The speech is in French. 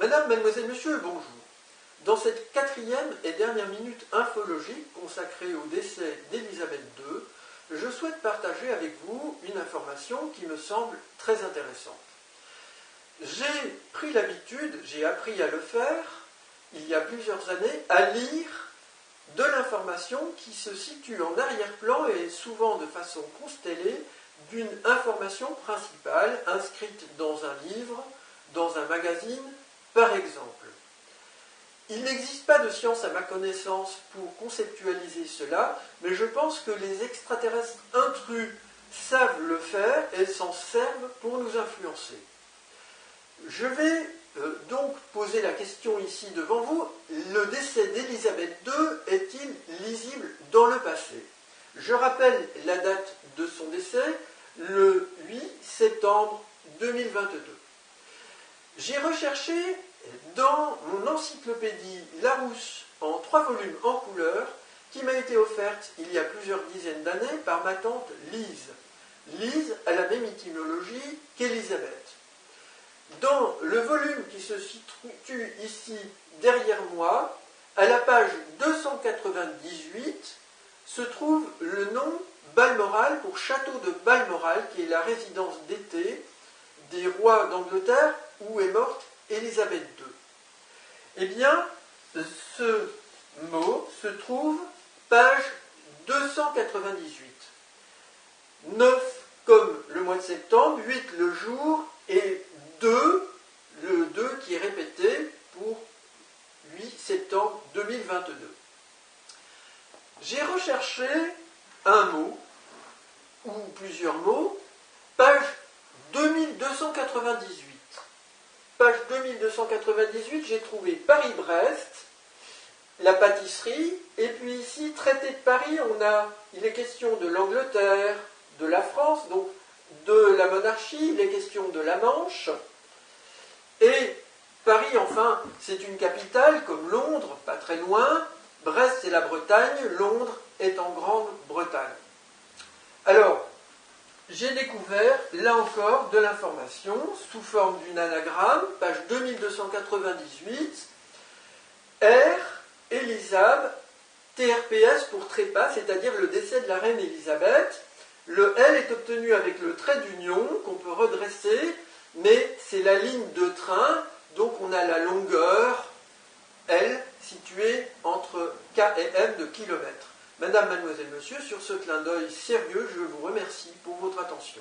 Madame, mademoiselle, monsieur, bonjour. Dans cette quatrième et dernière minute infologique consacrée au décès d'Élisabeth II, je souhaite partager avec vous une information qui me semble très intéressante. J'ai pris l'habitude, j'ai appris à le faire, il y a plusieurs années, à lire de l'information qui se situe en arrière-plan et souvent de façon constellée d'une information principale inscrite dans un livre, dans un magazine, par exemple. Il n'existe pas de science à ma connaissance pour conceptualiser cela, mais je pense que les extraterrestres intrus savent le faire et s'en servent pour nous influencer. Je vais donc poser la question ici devant vous, le décès d'Élisabeth II est-il lisible dans le passé? Je rappelle la date de son décès, le 8 septembre 2022. J'ai recherché dans mon encyclopédie Larousse en 3 volumes en couleur, qui m'a été offerte il y a plusieurs dizaines d'années par ma tante Lise. Lise a la même étymologie qu'Élisabeth. Dans le volume qui se situe ici derrière moi, à la page 298, se trouve le nom Balmoral pour château de Balmoral, qui est la résidence d'été des rois d'Angleterre où est morte Élisabeth II. Eh bien, ce mot se trouve page 298. 9 comme le mois de septembre, 8 le jour et 2, le 2 qui est répété pour 8 septembre 2022. J'ai recherché un mot, ou plusieurs mots, page 2298. Page 2298, j'ai trouvé Paris-Brest, la pâtisserie, et puis ici, traité de Paris, il est question de l'Angleterre, de la France, donc de la monarchie, il est question de la Manche, et Paris, enfin, c'est une capitale comme Londres, pas très loin, Brest c'est la Bretagne, Londres est en Grande-Bretagne. Alors, j'ai découvert, là encore, de l'information sous forme d'une anagramme, page 2298, R, Élisabeth, TRPS pour trépas, c'est-à-dire le décès de la reine Élisabeth. Le L est obtenu avec le trait d'union qu'on peut redresser, mais c'est la ligne de train, donc on a la longueur L située entre K et M de kilomètres. Madame, mademoiselle, monsieur, sur ce clin d'œil sérieux, je vous remercie pour votre attention.